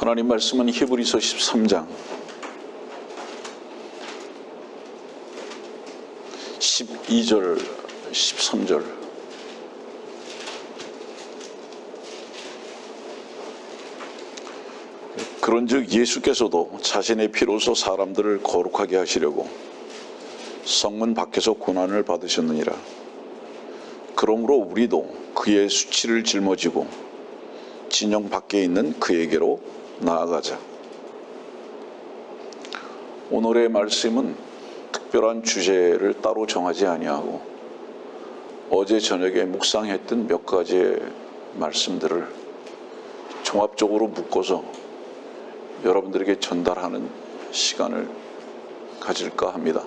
하나님 말씀은 히브리서 13장 12절 13절 그런즉 예수께서도 자신의 피로서 사람들을 거룩하게 하시려고 성문 밖에서 고난을 받으셨느니라. 그러므로 우리도 그의 수치를 짊어지고 진영 밖에 있는 그에게로 나아가자. 오늘의 말씀은 특별한 주제를 따로 정하지 아니하고 어제 저녁에 묵상했던 몇 가지의 말씀들을 종합적으로 묶어서 여러분들에게 전달하는 시간을 가질까 합니다.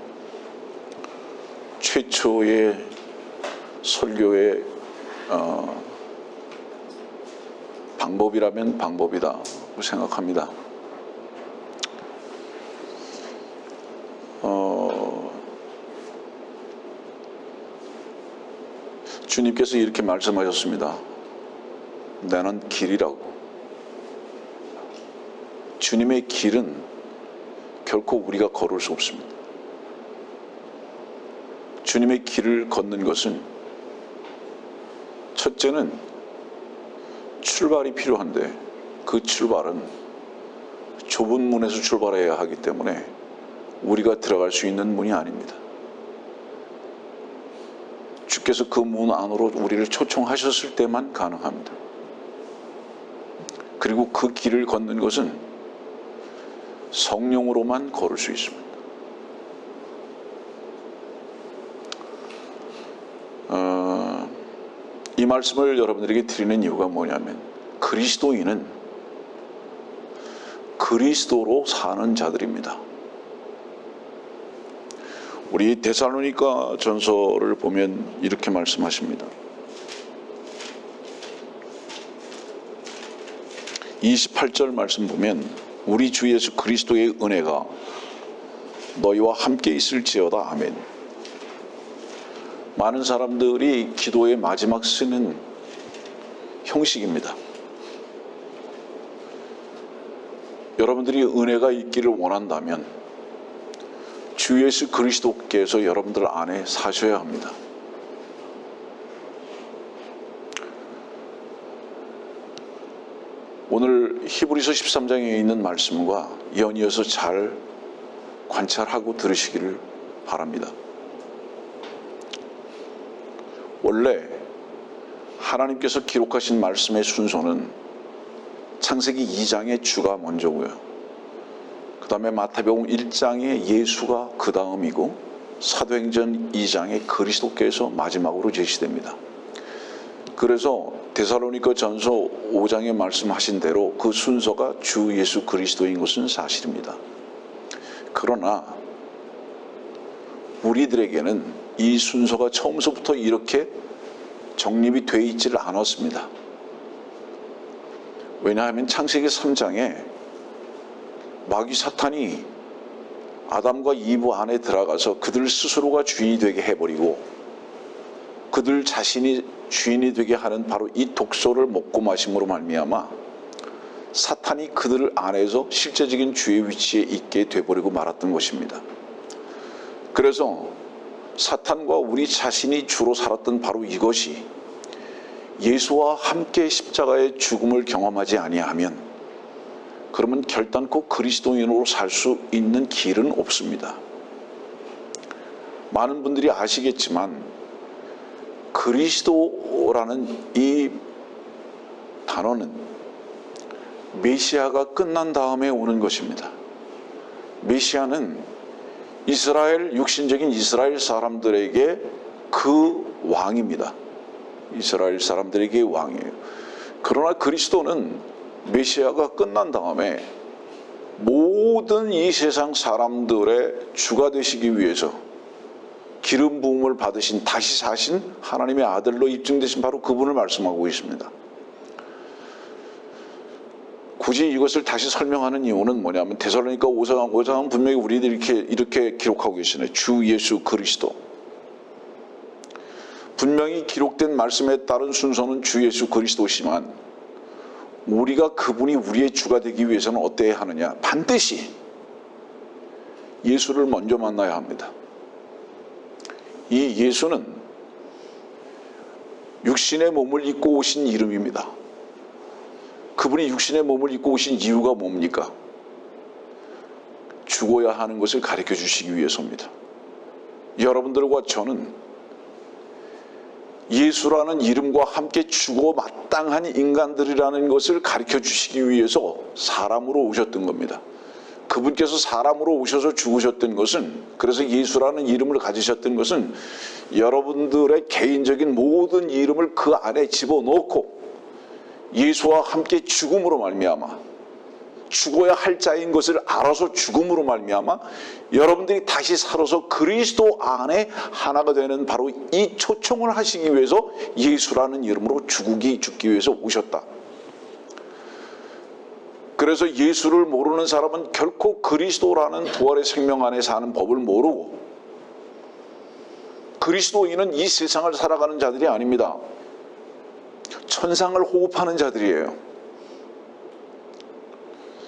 최초의 설교의 방법이라면 방법이다고 생각합니다. 주님께서 이렇게 말씀하셨습니다. 나는 길이라고. 주님의 길은 결코 우리가 걸을 수 없습니다. 주님의 길을 걷는 것은 첫째는 출발이 필요한데 그 출발은 좁은 문에서 출발해야 하기 때문에 우리가 들어갈 수 있는 문이 아닙니다. 주께서 그 문 안으로 우리를 초청하셨을 때만 가능합니다. 그리고 그 길을 걷는 것은 성령으로만 걸을 수 있습니다. 이 말씀을 여러분들에게 드리는 이유가 뭐냐면 그리스도인은 그리스도로 사는 자들입니다. 우리 데살로니가 전서를 보면 이렇게 말씀하십니다. 28절 말씀 보면 우리 주 예수 그리스도의 은혜가 너희와 함께 있을지어다. 아멘. 많은 사람들이 기도의 마지막 쓰는 형식입니다. 여러분들이 은혜가 있기를 원한다면 주 예수 그리스도께서 여러분들 안에 사셔야 합니다. 오늘 히브리서 13장에 있는 말씀과 연이어서 잘 관찰하고 들으시기를 바랍니다. 원래 하나님께서 기록하신 말씀의 순서는 창세기 2장의 주가 먼저고요. 그 다음에 마태복음 1장의 예수가 그 다음이고 사도행전 2장의 그리스도께서 마지막으로 제시됩니다. 그래서 데살로니가 전서 5장에 말씀하신 대로 그 순서가 주 예수 그리스도인 것은 사실입니다. 그러나 우리들에게는 이 순서가 처음서부터 이렇게 정립이 되어 있지를 않았습니다. 왜냐하면 창세기 3장에 마귀 사탄이 아담과 이브 안에 들어가서 그들 스스로가 주인이 되게 해버리고 그들 자신이 주인이 되게 하는 바로 이 독소를 먹고 마심으로 말미암아 사탄이 그들 안에서 실제적인 주의 위치에 있게 돼버리고 말았던 것입니다. 그래서 사탄과 우리 자신이 주로 살았던 바로 이것이 예수와 함께 십자가의 죽음을 경험하지 아니하면 그러면 결단코 그리스도인으로 살 수 있는 길은 없습니다. 많은 분들이 아시겠지만 그리스도라는 이 단어는 메시아가 끝난 다음에 오는 것입니다. 메시아는 이스라엘, 육신적인 이스라엘 사람들에게 그 왕입니다. 이스라엘 사람들에게 왕이에요. 그러나 그리스도는 메시아가 끝난 다음에 모든 이 세상 사람들의 주가 되시기 위해서 기름 부음을 받으신 다시 사신 하나님의 아들로 입증되신 바로 그분을 말씀하고 있습니다. 굳이 이것을 다시 설명하는 이유는 뭐냐면 데살로니가 5장은 분명히 우리들이 이렇게 기록하고 계시네요. 주 예수 그리스도. 분명히 기록된 말씀에 따른 순서는 주 예수 그리스도시만 우리가 그분이 우리의 주가 되기 위해서는 어때야 하느냐? 반드시 예수를 먼저 만나야 합니다. 이 예수는 육신의 몸을 입고 오신 이름입니다. 그분이 육신의 몸을 입고 오신 이유가 뭡니까? 죽어야 하는 것을 가르쳐 주시기 위해서입니다. 여러분들과 저는 예수라는 이름과 함께 죽어 마땅한 인간들이라는 것을 가르쳐 주시기 위해서 사람으로 오셨던 겁니다. 그분께서 사람으로 오셔서 죽으셨던 것은, 그래서 예수라는 이름을 가지셨던 것은 여러분들의 개인적인 모든 이름을 그 안에 집어넣고 예수와 함께 죽음으로 말미암아, 죽어야 할 자인 것을 알아서 죽음으로 말미암아 여러분들이 다시 살아서 그리스도 안에 하나가 되는 바로 이 초청을 하시기 위해서 예수라는 이름으로 죽기 위해서 오셨다. 그래서 예수를 모르는 사람은 결코 그리스도라는 부활의 생명 안에 사는 법을 모르고, 그리스도인은 이 세상을 살아가는 자들이 아닙니다. 천상을 호흡하는 자들이에요.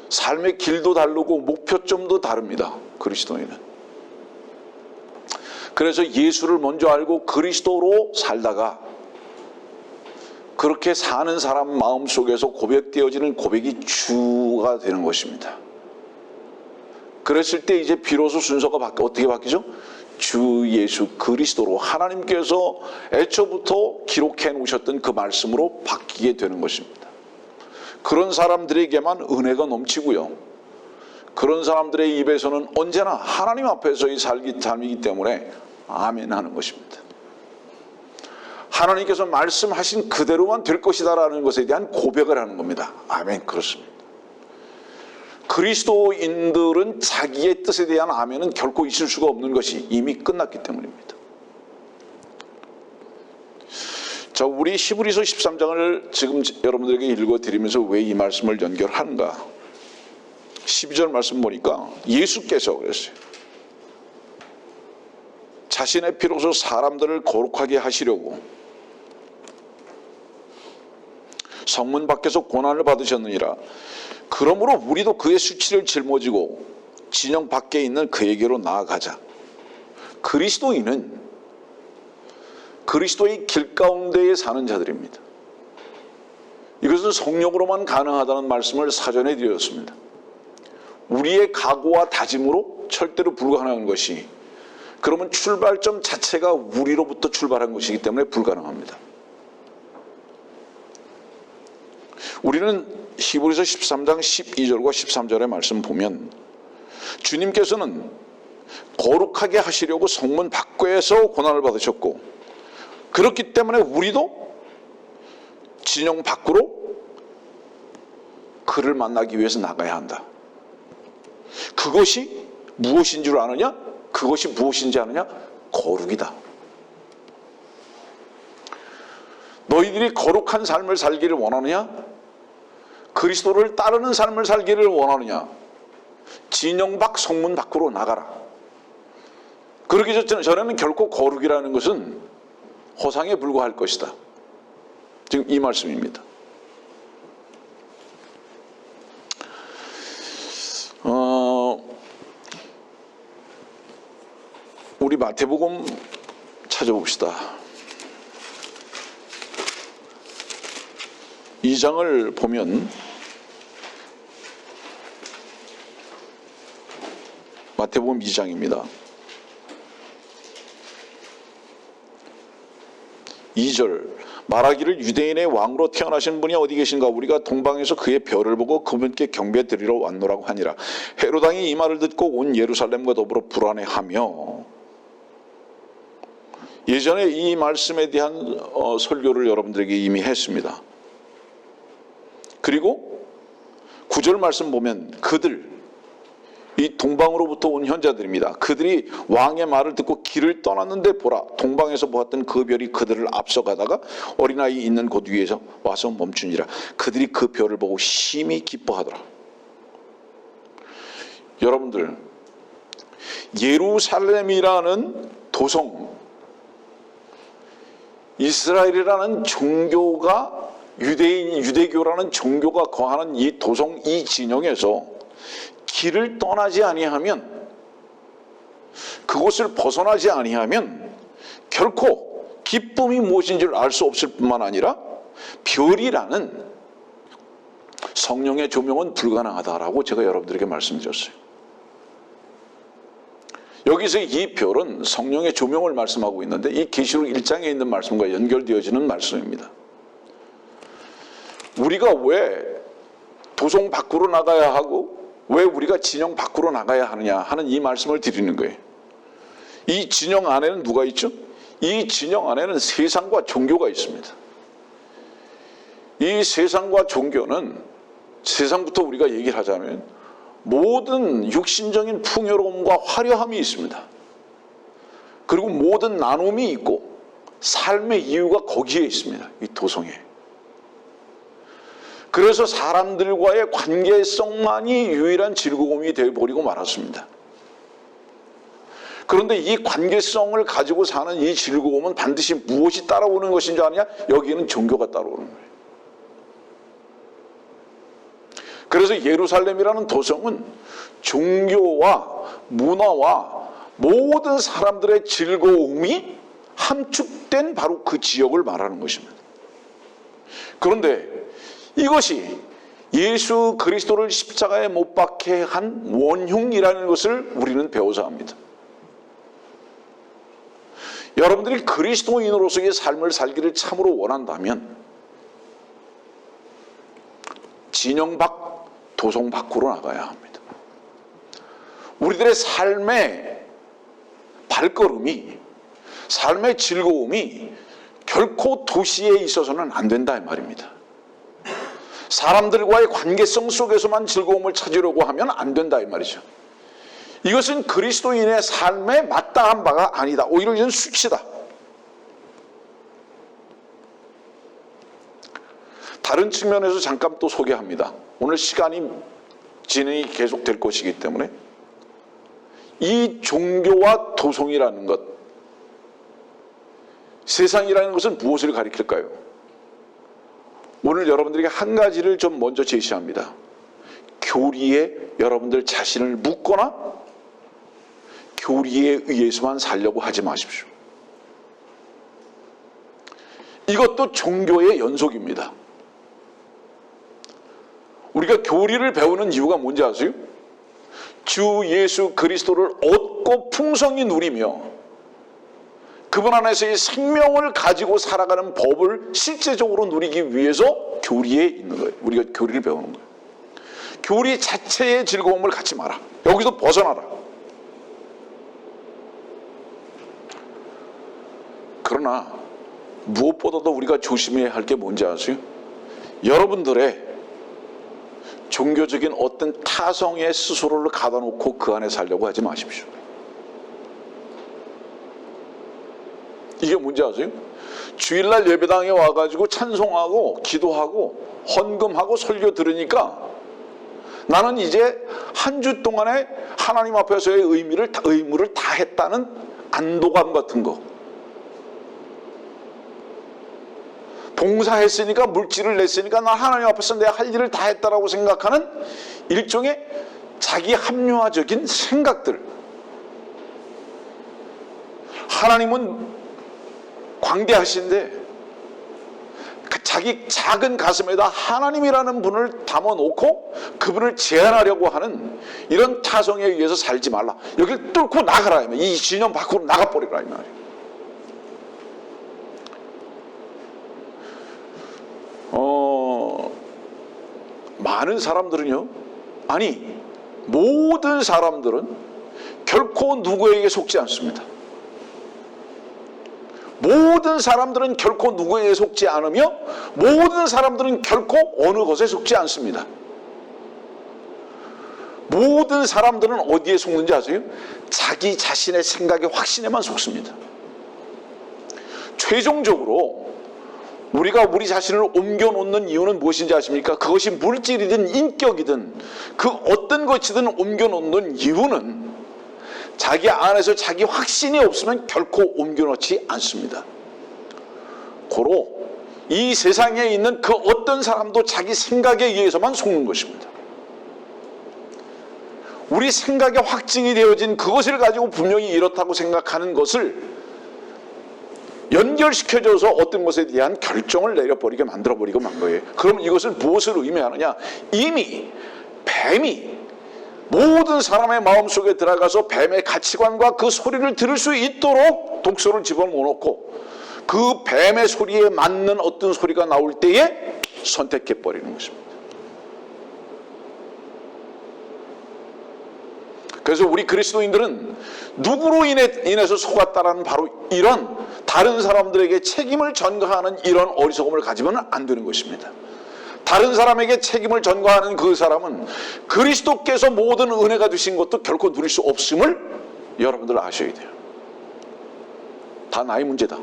삶의 길도 다르고 목표점도 다릅니다. 그리스도인은. 그래서 예수를 먼저 알고 그리스도로 살다가 그렇게 사는 사람 마음속에서 고백되어지는 고백이 주가 되는 것입니다. 그랬을 때 이제 비로소 순서가 어떻게 바뀌죠? 주 예수 그리스도로, 하나님께서 애초부터 기록해 놓으셨던 그 말씀으로 바뀌게 되는 것입니다. 그런 사람들에게만 은혜가 넘치고요. 그런 사람들의 입에서는 언제나 하나님 앞에서의 삶이기 때문에 아멘 하는 것입니다. 하나님께서 말씀하신 그대로만 될 것이다라는 것에 대한 고백을 하는 겁니다. 아멘, 그렇습니다. 그리스도인들은 자기의 뜻에 대한 아멘은 결코 있을 수가 없는 것이 이미 끝났기 때문입니다. 자, 우리 히브리서 13장을 지금 여러분들에게 읽어드리면서 왜 이 말씀을 연결하는가? 12절 말씀 보니까 예수께서 그랬어요. 자신의 피로서 사람들을 거룩하게 하시려고 성문 밖에서 고난을 받으셨느니라. 그러므로 우리도 그의 수치를 짊어지고 진영 밖에 있는 그에게로 나아가자. 그리스도인은 그리스도의 길 가운데에 사는 자들입니다. 이것은 성령으로만 가능하다는 말씀을 사전에 드렸습니다. 우리의 각오와 다짐으로 절대로 불가능한 것이, 그러면 출발점 자체가 우리로부터 출발한 것이기 때문에 불가능합니다. 우리는 히브리서 13장 12절과 13절의 말씀 보면 주님께서는 거룩하게 하시려고 성문 밖에서 고난을 받으셨고, 그렇기 때문에 우리도 진영 밖으로 그를 만나기 위해서 나가야 한다. 그것이 무엇인 줄 아느냐? 그것이 무엇인지 아느냐? 거룩이다. 너희들이 거룩한 삶을 살기를 원하느냐? 그리스도를 따르는 삶을 살기를 원하느냐? 진영 밖 성문 밖으로 나가라. 그러기 전에는 결코 거룩이라는 것은 허상에 불과할 것이다. 지금 이 말씀입니다. 우리 마태복음 찾아봅시다. 2장을 보면 마태복음 2장입니다. 2절 말하기를 유대인의 왕으로 태어나신 분이 어디 계신가? 우리가 동방에서 그의 별을 보고 그분께 경배드리러 왔노라고 하니라. 헤롯 왕이 이 말을 듣고 온 예루살렘과 더불어 불안해하며, 예전에 이 말씀에 대한 설교를 여러분들에게 이미 했습니다. 그리고 9절 말씀 보면 그들, 이 동방으로부터 온 현자들입니다. 그들이 왕의 말을 듣고 길을 떠났는데 보라, 동방에서 보았던 그 별이 그들을 앞서가다가 어린아이 있는 곳 위에서 와서 멈추니라. 그들이 그 별을 보고 심히 기뻐하더라. 여러분들, 예루살렘이라는 도성, 이스라엘이라는 종교가 유대교라는 종교가 거하는 이 도성 이 진영에서 길을 떠나지 아니하면, 그곳을 벗어나지 아니하면 결코 기쁨이 무엇인지를 알 수 없을 뿐만 아니라 별이라는 성령의 조명은 불가능하다라고 제가 여러분들에게 말씀드렸어요. 여기서 이 별은 성령의 조명을 말씀하고 있는데, 이 계시록 1장에 있는 말씀과 연결되어지는 말씀입니다. 우리가 왜 도성 밖으로 나가야 하고 왜 우리가 진영 밖으로 나가야 하느냐 하는 이 말씀을 드리는 거예요. 이 진영 안에는 누가 있죠? 이 진영 안에는 세상과 종교가 있습니다. 이 세상과 종교는, 세상부터 우리가 얘기를 하자면 모든 육신적인 풍요로움과 화려함이 있습니다. 그리고 모든 나눔이 있고 삶의 이유가 거기에 있습니다. 이 도성에. 그래서 사람들과의 관계성만이 유일한 즐거움이 되어버리고 말았습니다. 그런데 이 관계성을 가지고 사는 이 즐거움은 반드시 무엇이 따라오는 것인 줄 아느냐? 여기에는 종교가 따라오는 거예요. 그래서 예루살렘이라는 도성은 종교와 문화와 모든 사람들의 즐거움이 함축된 바로 그 지역을 말하는 것입니다. 그런데 이것이 예수 그리스도를 십자가에 못 박게 한 원흉이라는 것을 우리는 배워서 합니다. 여러분들이 그리스도인으로서의 삶을 살기를 참으로 원한다면 진영 밖, 도성 밖으로 나가야 합니다. 우리들의 삶의 발걸음이, 삶의 즐거움이 결코 도시에 있어서는 안 된다 이 말입니다. 사람들과의 관계성 속에서만 즐거움을 찾으려고 하면 안 된다 이 말이죠. 이것은 그리스도인의 삶에 마땅한 바가 아니다. 오히려 이건 수치다. 다른 측면에서 잠깐 또 소개합니다. 오늘 시간이 진행이 계속될 것이기 때문에 이 종교와 도성이라는 것, 세상이라는 것은 무엇을 가리킬까요? 오늘 여러분들에게 한 가지를 좀 먼저 제시합니다. 교리에 여러분들 자신을 묶거나 교리에 의해서만 살려고 하지 마십시오. 이것도 종교의 연속입니다. 우리가 교리를 배우는 이유가 뭔지 아세요? 주 예수 그리스도를 얻고 풍성히 누리며 그분 안에서의 생명을 가지고 살아가는 법을 실제적으로 누리기 위해서 교리에 있는 거예요. 우리가 교리를 배우는 거예요. 교리 자체의 즐거움을 갖지 마라. 여기서 벗어나라. 그러나 무엇보다도 우리가 조심해야 할 게 뭔지 아세요? 여러분들의 종교적인 어떤 타성에 스스로를 가다 놓고 그 안에 살려고 하지 마십시오. 이게 뭔지 아세요? 주일날 예배당에 와가지고 찬송하고 기도하고 헌금하고 설교 들으니까 나는 이제 한 주 동안에 하나님 앞에서의 의무를 다 했다는 안도감 같은 거, 봉사했으니까, 물질을 냈으니까 난 하나님 앞에서 내가 할 일을 다 했다라고 생각하는 일종의 자기 합리화적인 생각들. 하나님은 광대하신데 그 자기 작은 가슴에다 하나님이라는 분을 담아놓고 그분을 제한하려고 하는 이런 타성에 의해서 살지 말라. 여기를 뚫고 나가라. 이 진영 밖으로 나가버리라 이 말이에요. 많은 사람들은요, 아니 모든 사람들은 결코 누구에게 속지 않습니다. 모든 사람들은 결코 누구에게 속지 않으며 모든 사람들은 결코 어느 것에 속지 않습니다. 모든 사람들은 어디에 속는지 아세요? 자기 자신의 생각의 확신에만 속습니다. 최종적으로 우리가 우리 자신을 옮겨놓는 이유는 무엇인지 아십니까? 그것이 물질이든 인격이든 그 어떤 것이든 옮겨놓는 이유는 자기 안에서 자기 확신이 없으면 결코 옮겨놓지 않습니다. 고로 이 세상에 있는 그 어떤 사람도 자기 생각에 의해서만 속는 것입니다. 우리 생각에 확증이 되어진 그것을 가지고 분명히 이렇다고 생각하는 것을 연결시켜줘서 어떤 것에 대한 결정을 내려버리게 만들어버리고 만 거예요. 그럼 이것을 무엇을 의미하느냐? 이미 뱀이 모든 사람의 마음속에 들어가서 뱀의 가치관과 그 소리를 들을 수 있도록 독소를 집어넣어놓고 그 뱀의 소리에 맞는 어떤 소리가 나올 때에 선택해버리는 것입니다. 그래서 우리 그리스도인들은 누구로 인해서 속았다라는 바로 이런 다른 사람들에게 책임을 전가하는 이런 어리석음을 가지면 안 되는 것입니다. 다른 사람에게 책임을 전가하는 그 사람은 그리스도께서 모든 은혜가 되신 것도 결코 누릴 수 없음을 여러분들 아셔야 돼요. 다 나의 문제다.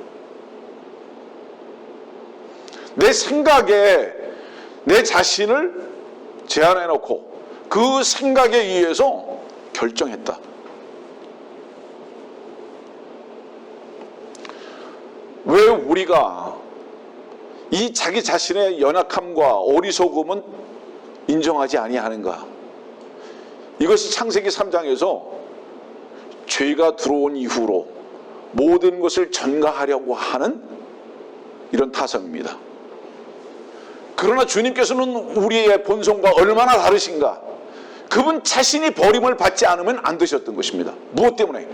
내 생각에 내 자신을 제한해놓고 그 생각에 의해서 결정했다. 왜 우리가 이 자기 자신의 연약함과 어리석음은 인정하지 아니하는가? 이것이 창세기 3장에서 죄가 들어온 이후로 모든 것을 전가하려고 하는 이런 타성입니다. 그러나 주님께서는 우리의 본성과 얼마나 다르신가? 그분 자신이 버림을 받지 않으면 안 되셨던 것입니다. 무엇 때문에?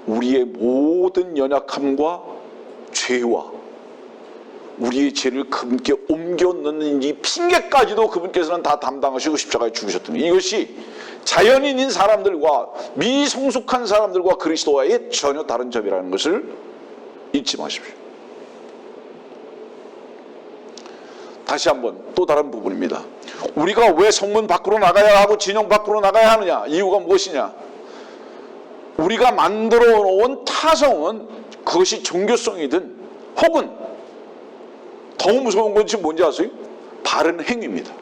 우리의 모든 연약함과 죄와 우리의 죄를 그분께 옮겨 넣는 이 핑계까지도 그분께서는 다 담당하시고 십자가에 죽으셨던 거예요. 이것이 자연인인 사람들과 미성숙한 사람들과 그리스도와의 전혀 다른 점이라는 것을 잊지 마십시오. 다시 한번 또 다른 부분입니다. 우리가 왜 성문 밖으로 나가야 하고 진영 밖으로 나가야 하느냐? 이유가 무엇이냐? 우리가 만들어 놓은 타성은 그것이 종교성이든 혹은 더 무서운 것이 뭔지 아세요? 바른 행위입니다.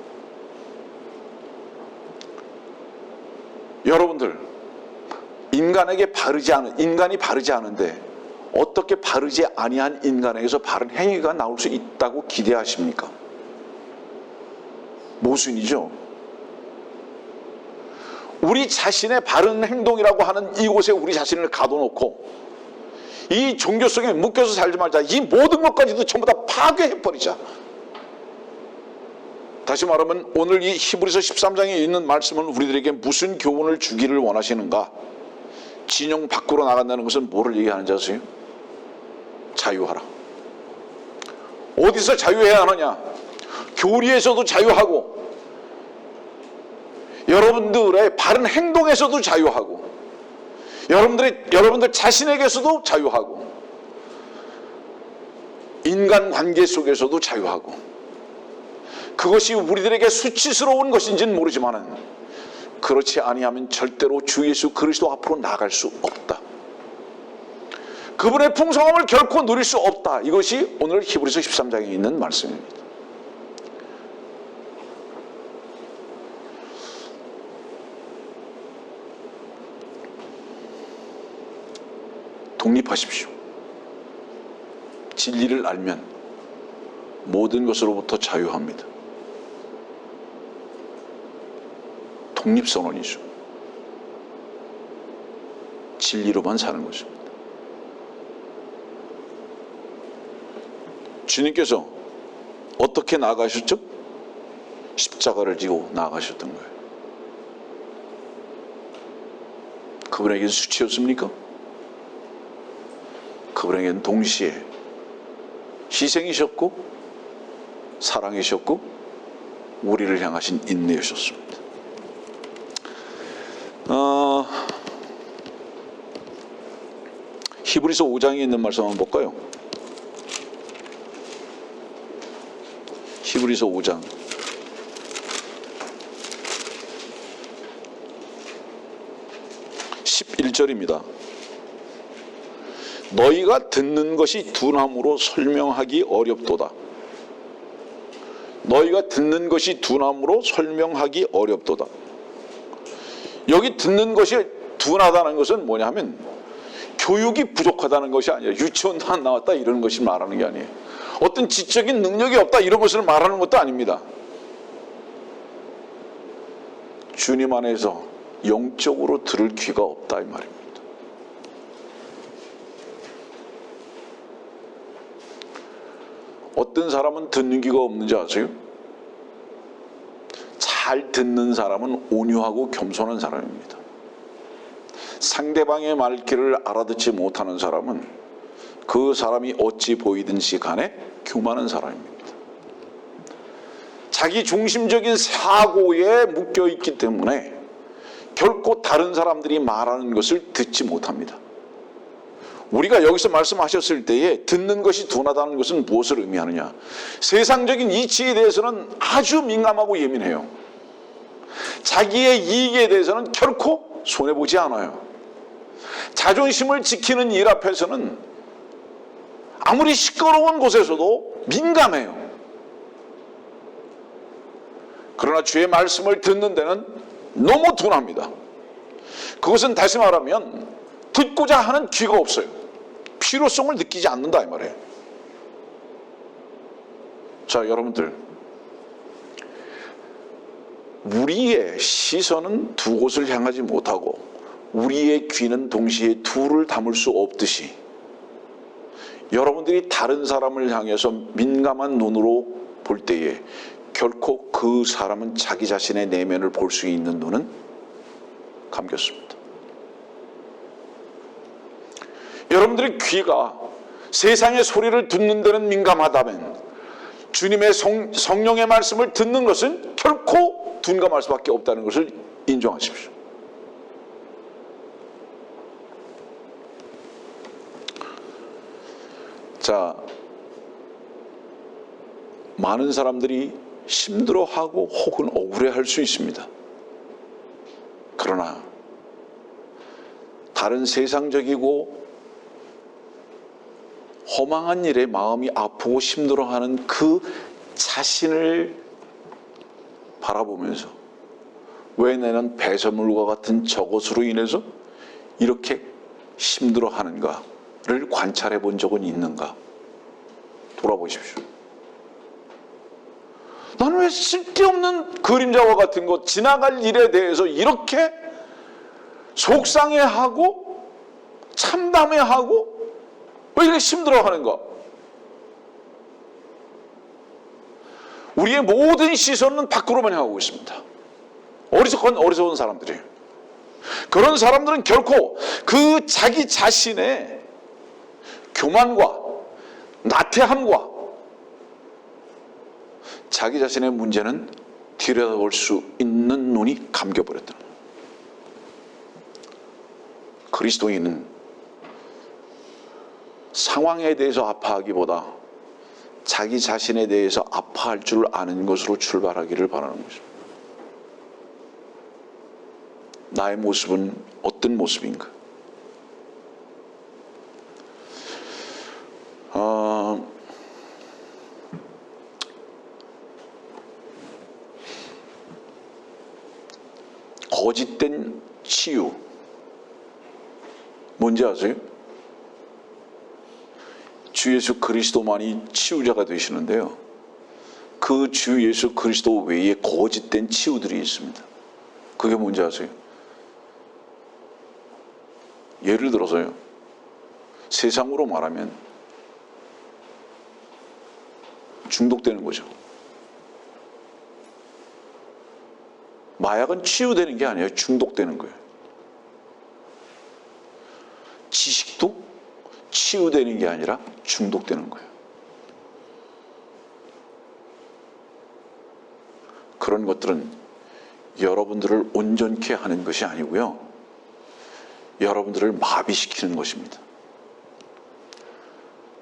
여러분들, 인간이 바르지 않은데 어떻게 바르지 아니한 인간에게서 바른 행위가 나올 수 있다고 기대하십니까? 모순이죠. 우리 자신의 바른 행동이라고 하는 이곳에 우리 자신을 가둬놓고 이 종교성에 묶여서 살지 말자. 이 모든 것까지도 전부 다 파괴해버리자. 다시 말하면 오늘 이 히브리서 13장에 있는 말씀은 우리들에게 무슨 교훈을 주기를 원하시는가? 진영 밖으로 나간다는 것은 뭐를 얘기하는지 아세요? 자유하라. 어디서 자유해야 하느냐? 교리에서도 자유하고 여러분들의 바른 행동에서도 자유하고 여러분들 자신에게서도 자유하고 인간관계 속에서도 자유하고 그것이 우리들에게 수치스러운 것인지는 모르지만 그렇지 아니하면 절대로 주 예수 그리스도 앞으로 나갈 수 없다. 그분의 풍성함을 결코 누릴 수 없다. 이것이 오늘 히브리서 13장에 있는 말씀입니다. 독립하십시오. 진리를 알면 모든 것으로부터 자유합니다. 독립선언이죠. 진리로만 사는 것입니다. 주님께서 어떻게 나아가셨죠? 십자가를 지고 나아가셨던 거예요. 그분에게는 수치였습니까? 그분에게는 동시에 희생이셨고 사랑이셨고 우리를 향하신 인내이셨습니다. 히브리서 5장에 있는 말씀 한번 볼까요? 히브리서 5장 11절입니다. 너희가 듣는 것이 둔함으로 설명하기 어렵도다. 너희가 듣는 것이 둔함으로 설명하기 어렵도다. 여기 듣는 것이 둔하다는 것은 뭐냐 하면 교육이 부족하다는 것이 아니에요. 유치원도 안 나왔다 이런 것이 말하는 게 아니에요. 어떤 지적인 능력이 없다 이런 것을 말하는 것도 아닙니다. 주님 안에서 영적으로 들을 귀가 없다 이 말입니다. 어떤 사람은 듣는 귀가 없는지 아세요? 잘 듣는 사람은 온유하고 겸손한 사람입니다. 상대방의 말귀를 알아듣지 못하는 사람은 그 사람이 어찌 보이든지 간에 교만한 사람입니다. 자기 중심적인 사고에 묶여 있기 때문에 결코 다른 사람들이 말하는 것을 듣지 못합니다. 우리가 여기서 말씀하셨을 때에 듣는 것이 둔하다는 것은 무엇을 의미하느냐? 세상적인 이치에 대해서는 아주 민감하고 예민해요. 자기의 이익에 대해서는 결코 손해보지 않아요. 자존심을 지키는 일 앞에서는 아무리 시끄러운 곳에서도 민감해요. 그러나 주의 말씀을 듣는 데는 너무 둔합니다. 그것은 다시 말하면 듣고자 하는 귀가 없어요. 필요성을 느끼지 않는다 이 말이에요. 자, 여러분들, 우리의 시선은 두 곳을 향하지 못하고 우리의 귀는 동시에 둘을 담을 수 없듯이 여러분들이 다른 사람을 향해서 민감한 눈으로 볼 때에 결코 그 사람은 자기 자신의 내면을 볼 수 있는 눈은 감겼습니다. 여러분들의 귀가 세상의 소리를 듣는 데는 민감하다면 주님의 성령의 말씀을 듣는 것은 결코 둔감할 수밖에 없다는 것을 인정하십시오. 자, 많은 사람들이 힘들어하고 혹은 억울해할 수 있습니다. 그러나 다른 세상적이고 허망한 일에 마음이 아프고 힘들어하는 그 자신을 바라보면서 왜 나는 배설물과 같은 저것으로 인해서 이렇게 힘들어하는가를 관찰해 본 적은 있는가? 돌아보십시오. 나는 왜 쓸데없는 그림자와 같은 것, 지나갈 일에 대해서 이렇게 속상해하고 참담해하고 왜 이렇게 힘들어하는가? 우리의 모든 시선은 밖으로만 향하고 있습니다. 어리석은 사람들이에요. 그런 사람들은 결코 그 자기 자신의 교만과 나태함과 자기 자신의 문제는 들여다볼 수 있는 눈이 감겨버렸다. 그리스도인은 상황에 대해서 아파하기보다 자기 자신에 대해서 아파할 줄 아는 것으로 출발하기를 바라는 것입니다. 나의 모습은 어떤 모습인가? 거짓된 치유 뭔지 아세요? 주 예수 그리스도만이 치유자가 되시는데요, 그 주 예수 그리스도 외에 거짓된 치유들이 있습니다. 그게 뭔지 아세요? 예를 들어서요, 세상으로 말하면 중독되는 거죠. 마약은 치유되는 게 아니에요. 중독되는 거예요. 지식도 치유되는 게 아니라 중독되는 거예요. 그런 것들은 여러분들을 온전케 하는 것이 아니고요, 여러분들을 마비시키는 것입니다.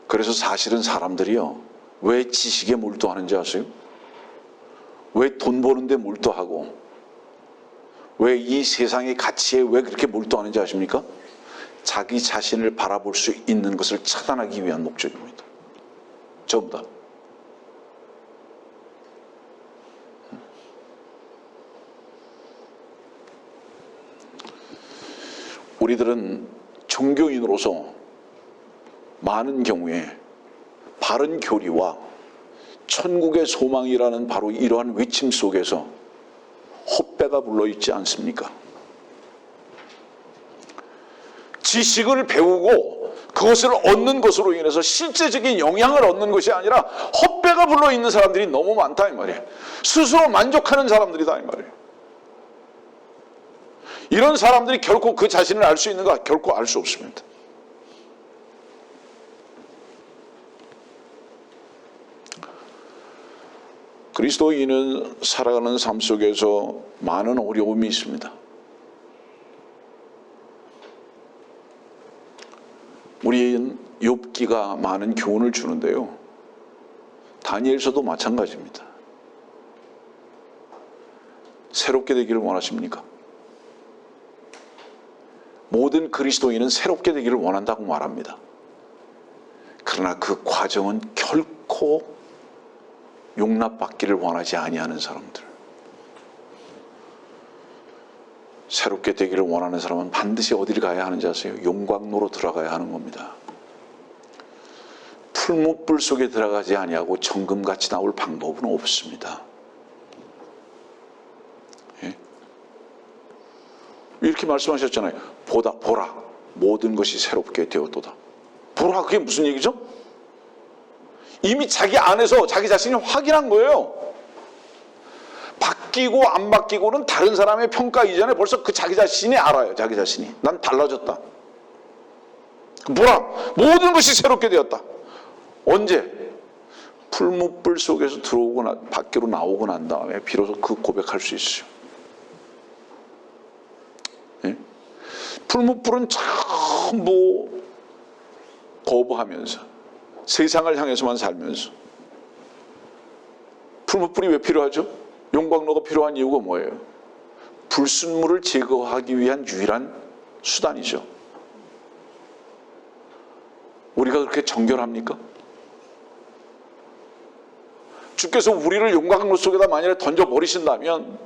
그래서 사실은 사람들이요, 왜 지식에 몰두하는지 아세요? 왜 돈 버는데 몰두하고 왜 이 세상의 가치에 왜 그렇게 몰두하는지 아십니까? 자기 자신을 바라볼 수 있는 것을 차단하기 위한 목적입니다. 전부 다. 우리들은 종교인으로서 많은 경우에 바른 교리와 천국의 소망이라는 바로 이러한 외침 속에서 헛배가 불러있지 않습니까? 지식을 배우고 그것을 얻는 것으로 인해서 실제적인 영향을 얻는 것이 아니라 헛배가 불러있는 사람들이 너무 많다 이 말이에요. 스스로 만족하는 사람들이다 이 말이에요. 이런 사람들이 결코 그 자신을 알 수 있는가? 결코 알 수 없습니다. 그리스도인은 살아가는 삶 속에서 많은 어려움이 있습니다. 우리는 욥기가 많은 교훈을 주는데요. 다니엘서도 마찬가지입니다. 새롭게 되기를 원하십니까? 모든 그리스도인은 새롭게 되기를 원한다고 말합니다. 그러나 그 과정은 결코 용납받기를 원하지 아니하는 사람들, 새롭게 되기를 원하는 사람은 반드시 어디를 가야 하는지 아세요? 용광로로 들어가야 하는 겁니다. 풀무불 속에 들어가지 아니하고 정금같이 나올 방법은 없습니다. 예? 이렇게 말씀하셨잖아요. 보라 모든 것이 새롭게 되었도다. 보라, 그게 무슨 얘기죠? 이미 자기 안에서 자기 자신이 확인한 거예요. 바뀌고 안 바뀌고는 다른 사람의 평가 이전에 벌써 그 자기 자신이 알아요. 자기 자신이. 난 달라졌다. 보라, 모든 것이 새롭게 되었다. 언제? 풀무불 속에서 들어오고 밖으로 나오고 난 다음에 비로소 그 고백할 수 있어요. 예? 풀무불은 전부 거부하면서 세상을 향해서만 살면서. 풀무불이 왜 필요하죠? 용광로가 필요한 이유가 뭐예요? 불순물을 제거하기 위한 유일한 수단이죠. 우리가 그렇게 정결합니까? 주께서 우리를 용광로 속에다 만약에 던져버리신다면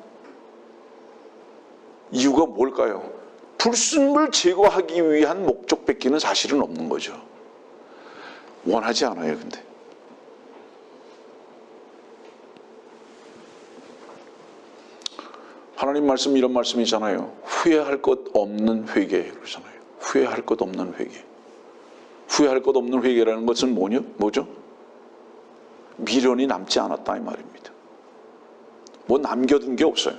이유가 뭘까요? 불순물 제거하기 위한 목적 뺏기는 사실은 없는 거죠. 원하지 않아요. 근데 하나님 말씀 이런 말씀이잖아요. 후회할 것 없는 회개 그러잖아요. 후회할 것 없는 회개. 후회할 것 없는 회개라는 것은 뭐죠? 미련이 남지 않았다 이 말입니다. 뭐 남겨둔 게 없어요.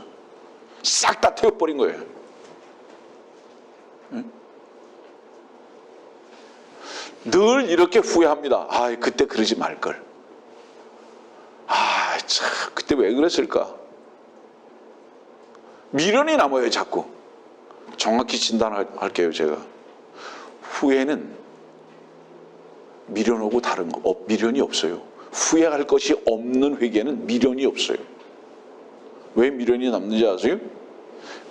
싹 다 태워버린 거예요. 네? 늘 이렇게 후회합니다. 아, 그때 그러지 말걸. 아, 참, 그때 왜 그랬을까? 미련이 남아요, 자꾸. 정확히 진단할게요, 제가. 후회는 미련하고 다른 거, 미련이 없어요. 후회할 것이 없는 회개는 미련이 없어요. 왜 미련이 남는지 아세요?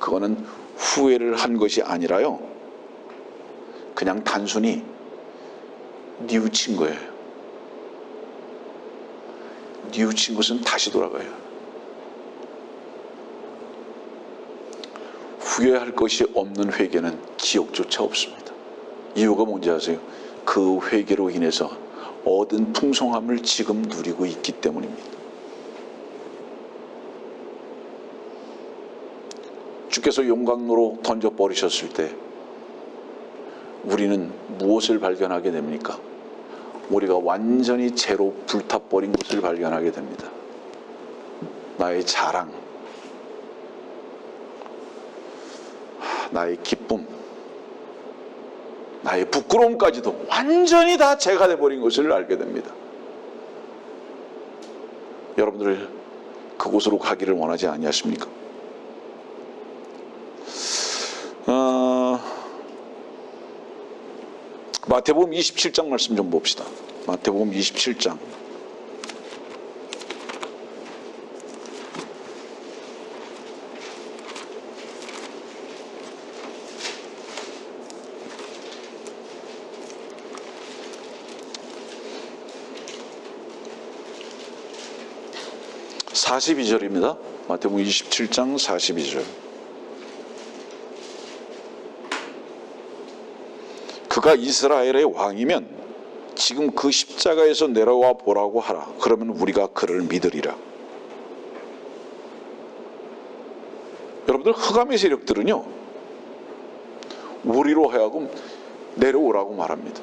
그거는 후회를 한 것이 아니라요. 그냥 단순히 뉘우친 거예요. 뉘우친 것은 다시 돌아가요. 후회할 것이 없는 회개는 기억조차 없습니다. 이유가 뭔지 아세요? 그 회개로 인해서 얻은 풍성함을 지금 누리고 있기 때문입니다. 주께서 용광로로 던져버리셨을 때 우리는 무엇을 발견하게 됩니까? 우리가 완전히 죄로 불타버린 것을 발견하게 됩니다. 나의 자랑, 나의 기쁨, 나의 부끄러움까지도 완전히 다 죄가 돼버린 것을 알게 됩니다. 여러분들 그곳으로 가기를 원하지 아니하십니까? 마태복음 27장 말씀 좀 봅시다. 마태복음 27장. (42절입니다) 마태복음 27장 42절. 그가 이스라엘의 왕이면 지금 그 십자가에서 내려와 보라고 하라. 그러면 우리가 그를 믿으리라. 여러분들, 흑암의 세력들은요, 우리로 하여금 내려오라고 말합니다.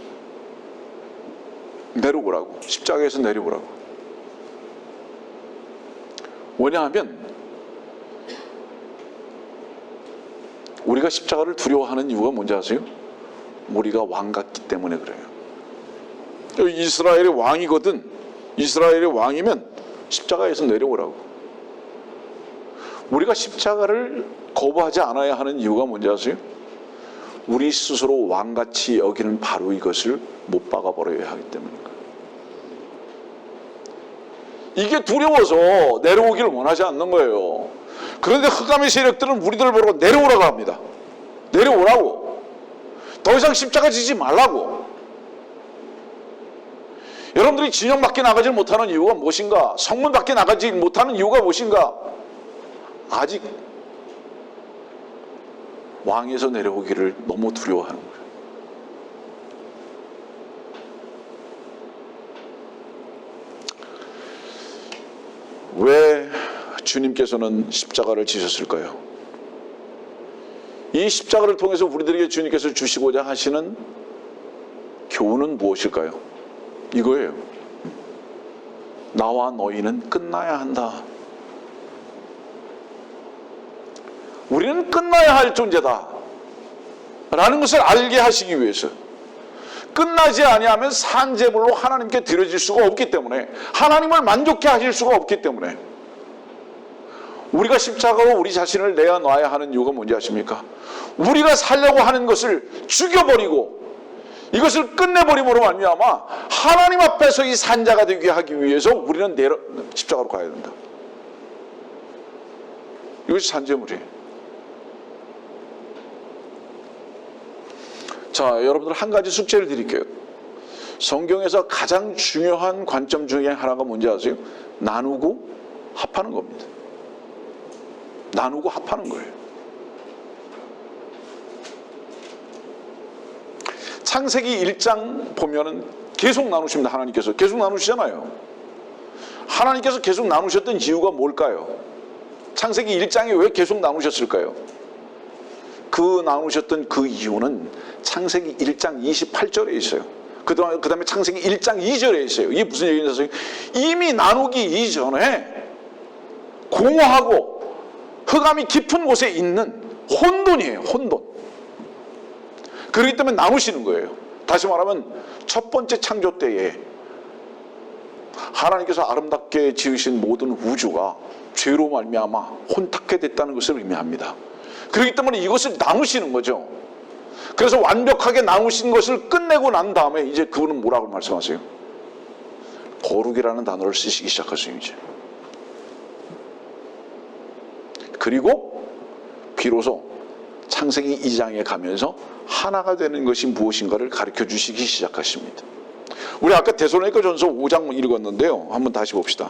내려오라고, 십자가에서 내려오라고. 왜냐하면 우리가 십자가를 두려워하는 이유가 뭔지 아세요? 우리가 왕 같기 때문에 그래요. 이스라엘의 왕이거든. 이스라엘의 왕이면 십자가에서 내려오라고. 우리가 십자가를 거부하지 않아야 하는 이유가 뭔지 아세요? 우리 스스로 왕같이 여기는 바로 이것을 못 박아버려야 하기 때문인가. 이게 두려워서 내려오기를 원하지 않는 거예요. 그런데 흑암의 세력들은 우리들을 보고 내려오라고 합니다. 내려오라고. 더 이상 십자가 지지 말라고. 여러분들이 진영 밖에 나가지 못하는 이유가 무엇인가? 성문 밖에 나가지 못하는 이유가 무엇인가? 아직 왕에서 내려오기를 너무 두려워하는 거예요. 왜 주님께서는 십자가를 지셨을까요? 이 십자가를 통해서 우리들에게 주님께서 주시고자 하시는 교훈은 무엇일까요? 이거예요. 나와 너희는 끝나야 한다. 우리는 끝나야 할 존재다 라는 것을 알게 하시기 위해서, 끝나지 아니하면 산제물로 하나님께 드려질 수가 없기 때문에, 하나님을 만족해 하실 수가 없기 때문에 우리가 십자가로 우리 자신을 내어놔야 하는 이유가 뭔지 아십니까? 우리가 살려고 하는 것을 죽여버리고 이것을 끝내버림으로 말미암아 하나님 앞에서 이 산자가 되게 하기 위해서 우리는 십자가로 가야 된다. 이것이 산제물이에요. 자, 여러분들 한 가지 숙제를 드릴게요. 성경에서 가장 중요한 관점 중에 하나가 뭔지 아세요? 나누고 합하는 겁니다. 나누고 합하는 거예요. 창세기 1장 보면은 계속 나누십니다. 하나님께서 계속 나누시잖아요. 하나님께서 계속 나누셨던 이유가 뭘까요? 창세기 1장에 왜 계속 나누셨을까요? 그 나누셨던 그 이유는 창세기 1장 28절에 있어요. 그 다음에 창세기 1장 2절에 있어요. 이게 무슨 얘기냐면, 이미 나누기 이전에 공허하고 흑암이 깊은 곳에 있는 혼돈이에요. 혼돈. 그렇기 때문에 나누시는 거예요. 다시 말하면 첫 번째 창조 때에 하나님께서 아름답게 지으신 모든 우주가 죄로 말미암아 혼탁해 됐다는 것을 의미합니다. 그렇기 때문에 이것을 나누시는 거죠. 그래서 완벽하게 나누신 것을 끝내고 난 다음에 이제 그분은 뭐라고 말씀하세요? 거룩이라는 단어를 쓰시기 시작하세요. 이제. 그리고 비로소 창세기 2장에 가면서 하나가 되는 것이 무엇인가를 가르쳐 주시기 시작하십니다. 우리 아까 데살로니가전서 5장 읽었는데요. 한번 다시 봅시다.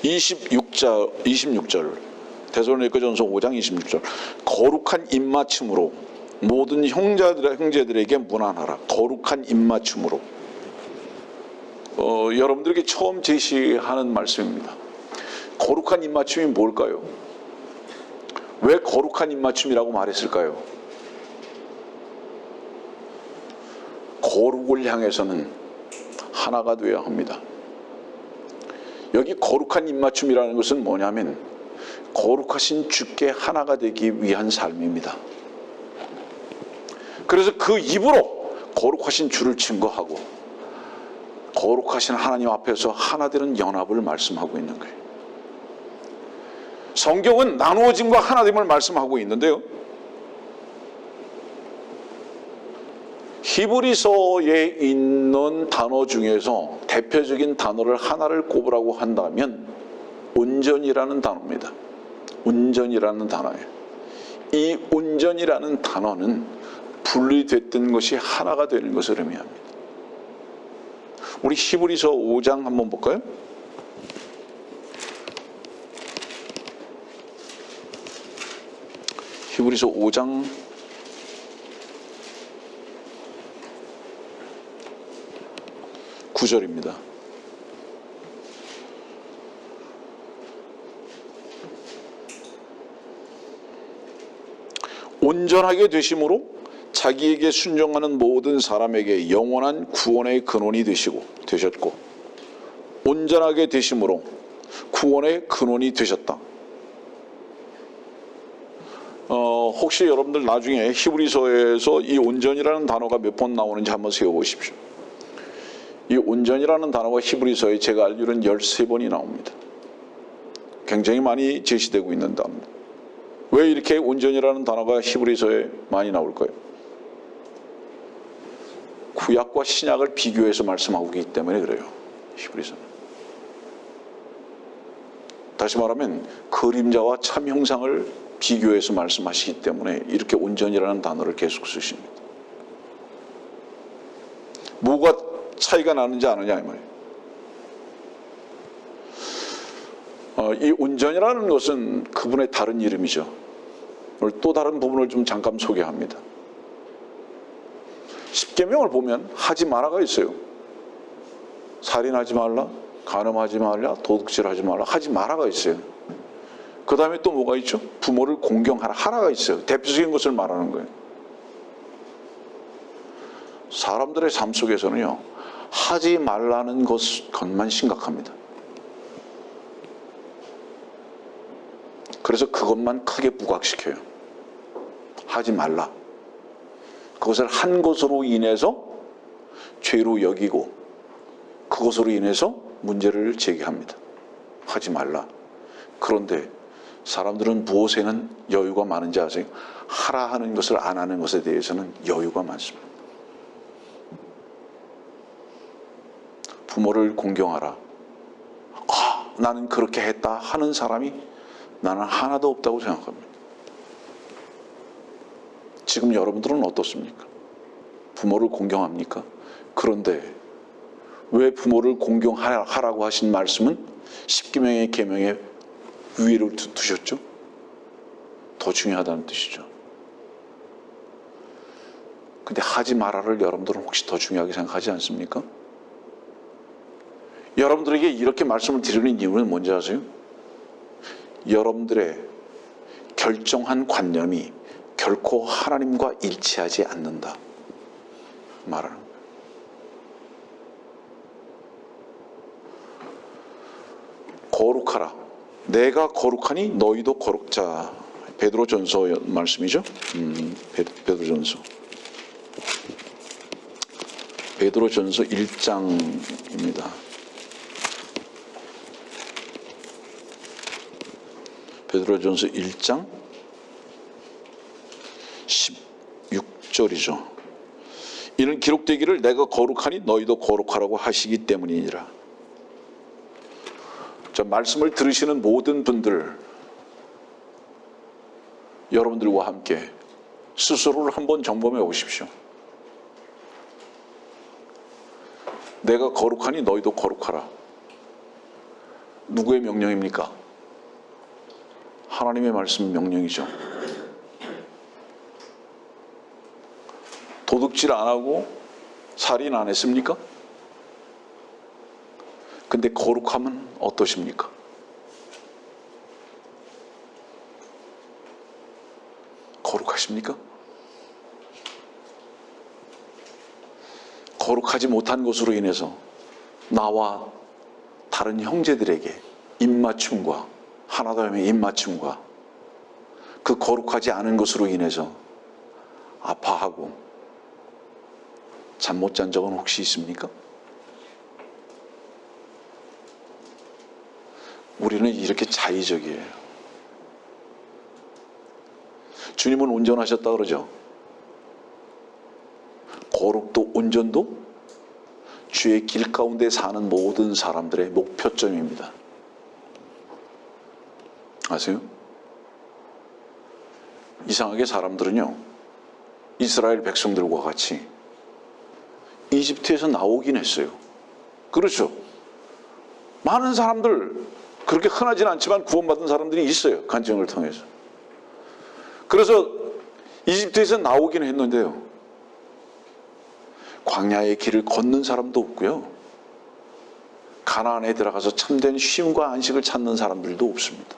(26절) 데살로니가전서 5장 26절. 거룩한 입맞춤으로 모든 형제들에게 문안하라. 거룩한 입맞춤으로. 여러분들에게 처음 제시하는 말씀입니다. 거룩한 입맞춤이 뭘까요? 왜 거룩한 입맞춤이라고 말했을까요? 거룩을 향해서는 하나가 되어야 합니다. 여기 거룩한 입맞춤이라는 것은 뭐냐면 거룩하신 주께 하나가 되기 위한 삶입니다. 그래서 그 입으로 거룩하신 주를 증거하고 거룩하신 하나님 앞에서 하나 되는 연합을 말씀하고 있는 거예요. 성경은 나누어짐과 하나됨을 말씀하고 있는데요. 히브리서에 있는 단어 중에서 대표적인 단어를 하나를 꼽으라고 한다면 온전이라는 단어입니다. 온전이라는 단어예요. 이 온전이라는 단어는 분리됐던 것이 하나가 되는 것을 의미합니다. 우리 히브리서 5장 한번 볼까요? 히브리서 5장 9절입니다. 온전하게 되심으로 자기에게 순종하는 모든 사람에게 영원한 구원의 근원이 되셨고, 온전하게 되심으로 구원의 근원이 되셨다. 혹시 여러분들 나중에 히브리서에서 이 온전이라는 단어가 몇 번 나오는지 한번 세어보십시오. 이 온전이라는 단어가 히브리서에 제가 알기로는 13번이 나옵니다. 굉장히 많이 제시되고 있는 단어입니다. 왜 이렇게 온전이라는 단어가 히브리서에 많이 나올까요? 구약과 신약을 비교해서 말씀하고 있기 때문에 그래요. 히브리서는. 다시 말하면 그림자와 참 형상을 비교해서 말씀하시기 때문에 이렇게 온전이라는 단어를 계속 쓰십니다. 뭐가 차이가 나는지 아느냐 이 말이에요. 이 온전이라는 것은 그분의 다른 이름이죠. 오늘 또 다른 부분을 좀 잠깐 소개합니다. 십계명을 보면 하지 마라가 있어요. 살인하지 말라, 간음하지 말라, 도둑질하지 말라, 하지 마라가 있어요. 그 다음에 또 뭐가 있죠? 부모를 공경하라, 하라가 있어요. 대표적인 것을 말하는 거예요. 사람들의 삶 속에서는요, 하지 말라는 것만 심각합니다. 그래서 그것만 크게 부각시켜요. 하지 말라. 그것을 한 것으로 인해서 죄로 여기고 그것으로 인해서 문제를 제기합니다. 하지 말라. 그런데 사람들은 무엇에는 여유가 많은지 아세요? 하라 하는 것을 안 하는 것에 대해서는 여유가 많습니다. 부모를 공경하라. 나는 그렇게 했다 하는 사람이 나는 하나도 없다고 생각합니다. 지금 여러분들은 어떻습니까? 부모를 공경합니까? 그런데 왜 부모를 공경하라고 하신 말씀은 십계명의 계명에 위를 두셨죠? 더 중요하다는 뜻이죠. 근데 하지 마라를 여러분들은 혹시 더 중요하게 생각하지 않습니까? 여러분들에게 이렇게 말씀을 드리는 이유는 뭔지 아세요? 여러분들의 결정한 관념이 결코 하나님과 일치하지 않는다 말하는 거예요. 거룩하라. 내가 거룩하니 너희도 거룩자. 베드로전서 말씀이죠. 베드로전서 1장입니다. 베드로전서 1장 16절이죠. 이는 기록되기를 내가 거룩하니 너희도 거룩하라고 하시기 때문이니라. 자, 말씀을 들으시는 모든 분들, 여러분들과 함께 스스로를 한번 점검해 보십시오. 내가 거룩하니 너희도 거룩하라. 누구의 명령입니까? 하나님의 말씀 명령이죠. 도둑질 안 하고 살인 안 했습니까? 근데 거룩함은 어떠십니까? 거룩하십니까? 거룩하지 못한 것으로 인해서 나와 다른 형제들에게 입맞춤과 하나됨의 입맞춤과 그 거룩하지 않은 것으로 인해서 아파하고 잠 못 잔 적은 혹시 있습니까? 우리는 이렇게 자의적이에요. 주님은 온전하셨다 그러죠. 거룩도 온전도 주의 길 가운데 사는 모든 사람들의 목표점입니다. 아세요? 이상하게 사람들은요, 이스라엘 백성들과 같이 이집트에서 나오긴 했어요. 그렇죠. 많은 사람들, 그렇게 흔하진 않지만 구원받은 사람들이 있어요. 간증을 통해서. 그래서 이집트에서 나오긴 했는데요, 광야의 길을 걷는 사람도 없고요, 가나안에 들어가서 참된 쉼과 안식을 찾는 사람들도 없습니다.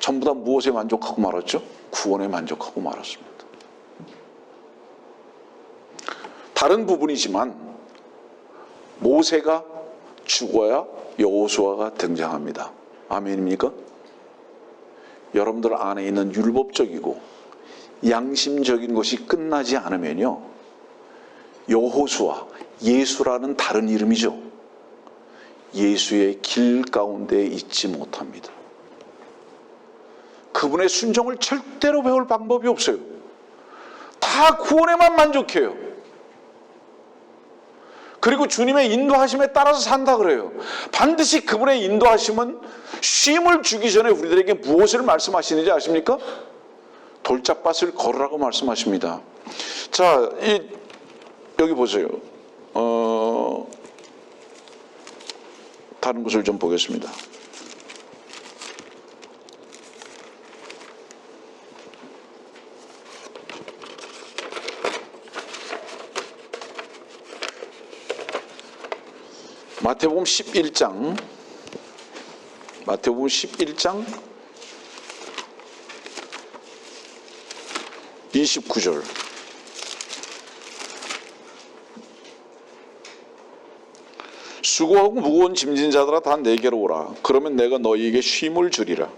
전부 다 무엇에 만족하고 말았죠? 구원에 만족하고 말았습니다. 다른 부분이지만 모세가 죽어야 여호수아가 등장합니다. 아멘입니까? 여러분들 안에 있는 율법적이고 양심적인 것이 끝나지 않으면요, 여호수아, 예수라는 다른 이름이죠, 예수의 길 가운데 있지 못합니다. 그분의 순종을 절대로 배울 방법이 없어요. 다 구원에만 만족해요. 그리고 주님의 인도하심에 따라서 산다 그래요. 반드시 그분의 인도하심은 쉼을 주기 전에 우리들에게 무엇을 말씀하시는지 아십니까? 돌짝밭을 걸으라고 말씀하십니다. 자, 여기 보세요. 다른 것을 좀 보겠습니다. 마태복음 11장 29절. 수고하고 무거운 짐진 자들아 다 내게로 오라. 그러면 내가 너희에게 쉼을 주리라.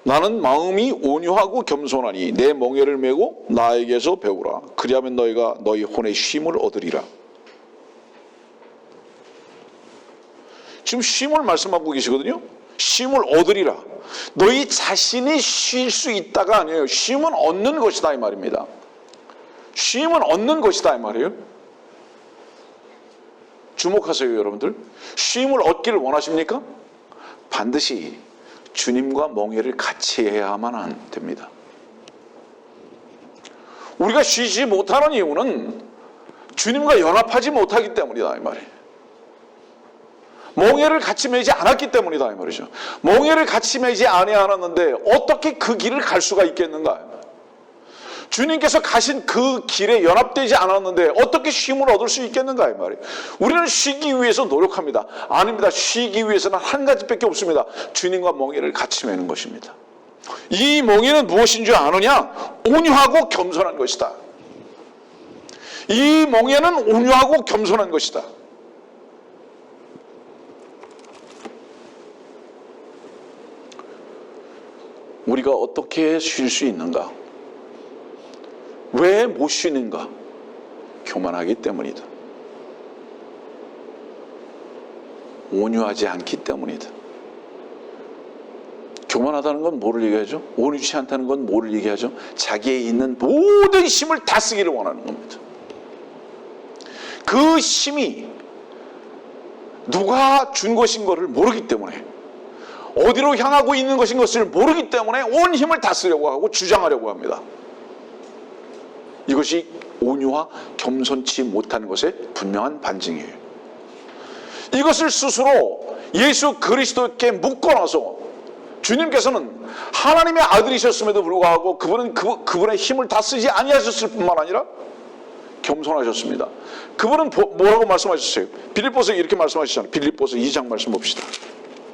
나는 마음이 온유하고 겸손하니 내 멍에를 메고 나에게서 배우라. 그리하면 너희가 너희 혼의 쉼을 얻으리라. 지금 쉼을 말씀하고 계시거든요. 쉼을 얻으리라. 너희 자신이 쉴 수 있다가 아니에요. 쉼은 얻는 것이다 이 말입니다. 쉼은 얻는 것이다 이 말이에요. 주목하세요 여러분들. 쉼을 얻기를 원하십니까? 반드시 주님과 멍에를 같이 해야만 안 됩니다. 우리가 쉬지 못하는 이유는 주님과 연합하지 못하기 때문이다 이 말이에요. 멍에를 같이 매지 않았기 때문이다 이 말이죠. 멍에를 같이 매지 않았는데 어떻게 그 길을 갈 수가 있겠는가? 주님께서 가신 그 길에 연합되지 않았는데 어떻게 쉼을 얻을 수 있겠는가 이 말이에요. 우리는 쉬기 위해서 노력합니다. 아닙니다. 쉬기 위해서는 한 가지밖에 없습니다. 주님과 멍에를 같이 매는 것입니다. 이 멍에는 무엇인 줄 아느냐? 온유하고 겸손한 것이다. 이 멍에는 온유하고 겸손한 것이다. 우리가 어떻게 쉴 수 있는가? 왜 못 쉬는가? 교만하기 때문이다. 온유하지 않기 때문이다. 교만하다는 건 뭐를 얘기하죠? 온유치 않다는 건 뭐를 얘기하죠? 자기에 있는 모든 힘을 다 쓰기를 원하는 겁니다. 그 힘이 누가 준 것인 것을 모르기 때문에, 어디로 향하고 있는 것인 것을 모르기 때문에 온 힘을 다 쓰려고 하고 주장하려고 합니다. 이것이 온유와 겸손치 못하는 것의 분명한 반증이에요. 이것을 스스로 예수 그리스도께 묶어놔서 주님께서는 하나님의 아들이셨음에도 불구하고 그분은 그분의 힘을 다 쓰지 아니하셨을 뿐만 아니라 겸손하셨습니다. 그분은 뭐라고 말씀하셨어요? 빌립보서 이렇게 말씀하시잖아요. 빌립보서 2장 말씀 봅시다.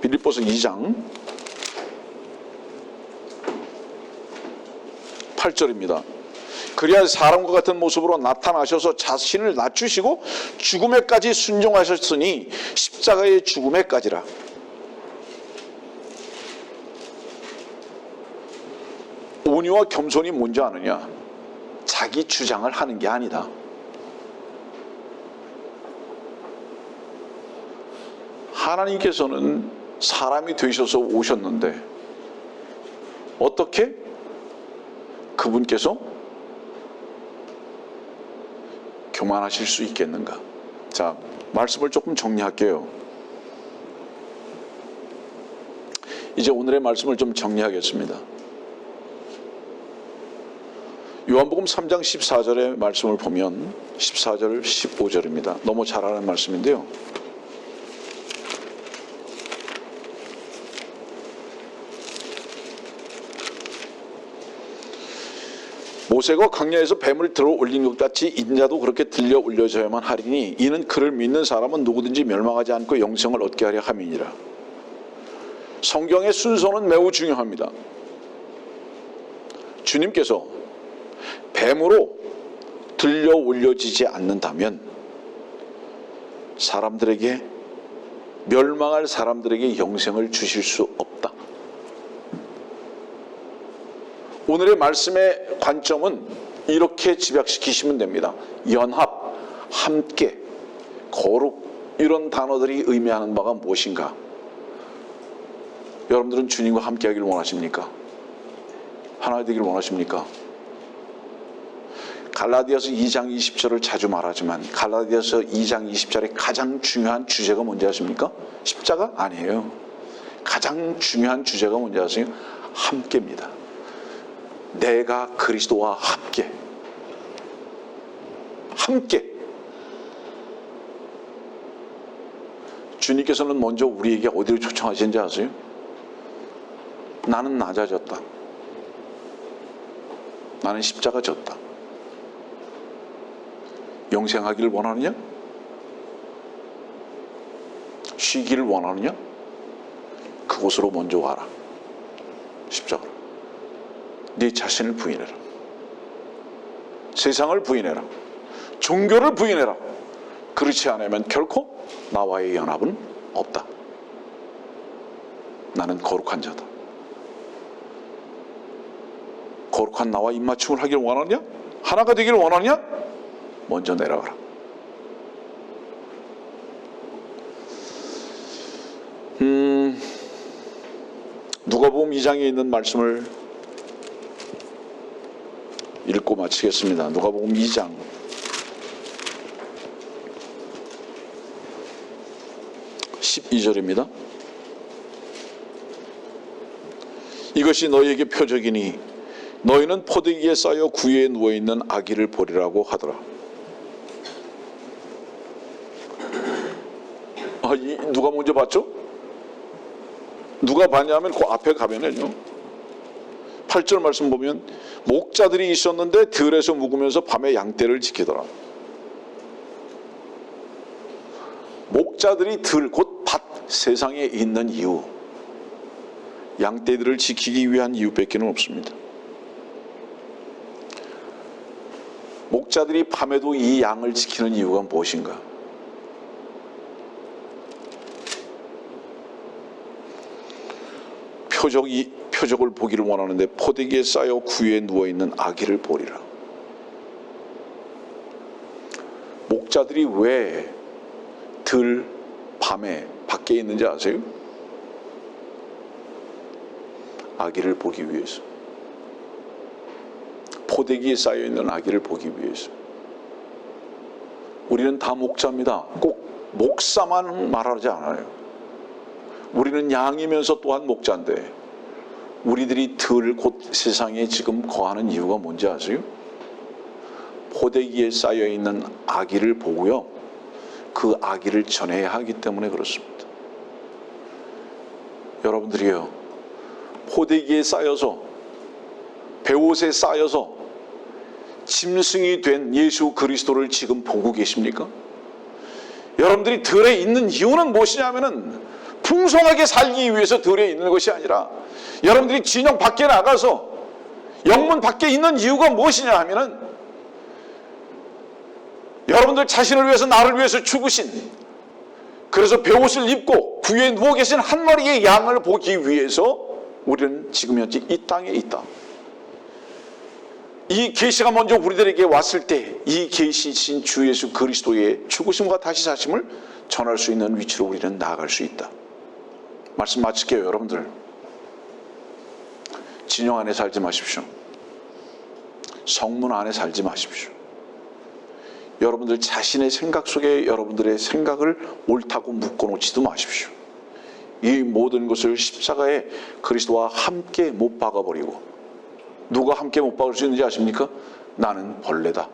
빌립보서 2장 8절입니다. 그리하여 사람과 같은 모습으로 나타나셔서 자신을 낮추시고 죽음에까지 순종하셨으니 십자가의 죽음에까지라. 온유와 겸손이 뭔지 아느냐? 자기 주장을 하는 게 아니다. 하나님께서는 사람이 되셔서 오셨는데 어떻게 그분께서 교만하실 수 있겠는가? 자, 말씀을 조금 정리할게요. 이제 오늘의 말씀을 좀 정리하겠습니다. 요한복음 3장 14절의 말씀을 보면 14절 15절입니다. 너무 잘 아는 말씀인데요. 모세가 광야에서 뱀을 들어 올린 것 같이 인자도 그렇게 들려 올려져야만 하리니 이는 그를 믿는 사람은 누구든지 멸망하지 않고 영생을 얻게 하려 함이니라. 성경의 순서는 매우 중요합니다. 주님께서 뱀으로 들려 올려지지 않는다면 사람들에게, 멸망할 사람들에게 영생을 주실 수 없다. 오늘의 말씀의 관점은 이렇게 집약시키시면 됩니다. 연합, 함께, 거룩, 이런 단어들이 의미하는 바가 무엇인가? 여러분들은 주님과 함께 하기를 원하십니까? 하나 되기를 원하십니까? 갈라디아서 2장 20절을 자주 말하지만 갈라디아서 2장 20절의 가장 중요한 주제가 뭔지 아십니까? 십자가? 아니에요. 가장 중요한 주제가 뭔지 아세요? 함께입니다. 내가 그리스도와 함께. 함께. 주님께서는 먼저 우리에게 어디로 초청하시는지 아세요? 나는 낮아졌다. 나는 십자가 졌다. 영생하기를 원하느냐? 쉬기를 원하느냐? 그곳으로 먼저 와라. 십자가로. 네 자신을 부인해라. 세상을 부인해라. 종교를 부인해라. 그렇지 않으면 결코 나와의 연합은 없다. 나는 거룩한 자다. 거룩한 나와 입맞춤을 하기를 원하느냐? 하나가 되기를 원하느냐? 먼저 내려가라. 누가복음 2장에 있는 말씀을 읽고 마치겠습니다. 누가복음 2장 12절입니다. 이것이 너희에게 표적이니 너희는 포대기에 쌓여 구유에 누워있는 아기를 보리라고 하더라. 누가 먼저 봤죠? 누가 봤냐면 그 앞에 가면은요, 8절 말씀 보면 목자들이 있었는데 들에서 묵으면서 밤에 양떼를 지키더라. 목자들이 들, 곧 밭, 세상에 있는 이유, 양떼들을 지키기 위한 이유밖에 없습니다. 목자들이 밤에도 이 양을 지키는 이유가 무엇인가? 표적을 보기를 원하는데 포대기에 쌓여 구유에 누워있는 아기를 보리라. 목자들이 왜 밤에 밖에 있는지 아세요? 아기를 보기 위해서. 포대기에 쌓여있는 아기를 보기 위해서. 우리는 다 목자입니다. 꼭 목사만 말하지 않아요. 우리는 양이면서 또한 목자인데 우리들이 곧 세상에 지금 거하는 이유가 뭔지 아세요? 포대기에 쌓여있는 아기를 보고요, 그 아기를 전해야 하기 때문에 그렇습니다. 여러분들이요, 포대기에 쌓여서, 배옷에 쌓여서 짐승이 된 예수 그리스도를 지금 보고 계십니까? 여러분들이 들에 있는 이유는 무엇이냐면은 풍성하게 살기 위해서 들에 있는 것이 아니라, 여러분들이 진영 밖에 나가서 영문 밖에 있는 이유가 무엇이냐 하면은 여러분들 자신을 위해서, 나를 위해서 죽으신, 그래서 배옷을 입고 구유에 누워 계신 한 마리의 양을 보기 위해서 우리는 지금 현재 이 땅에 있다. 이 계시가 먼저 우리들에게 왔을 때 이 계시신 주 예수 그리스도의 죽으심과 다시 사심을 전할 수 있는 위치로 우리는 나아갈 수 있다. 말씀 마칠게요. 여러분들, 진영 안에 살지 마십시오. 성문 안에 살지 마십시오. 여러분들 자신의 생각 속에 여러분들의 생각을 옳다고 묶어놓지도 마십시오. 이 모든 것을 십자가에 그리스도와 함께 못 박아버리고, 누가 함께 못 박을 수 있는지 아십니까? 나는 벌레다,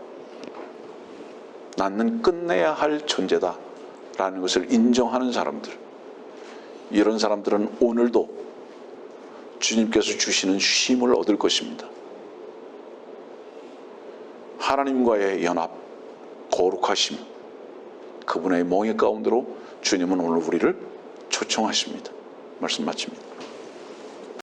나는 끝내야 할 존재다 라는 것을 인정하는 사람들, 이런 사람들은 오늘도 주님께서 주시는 쉼을 얻을 것입니다. 하나님과의 연합, 거룩하심, 그분의 몽의 가운데로 주님은 오늘 우리를 초청하십니다. 말씀 마칩니다.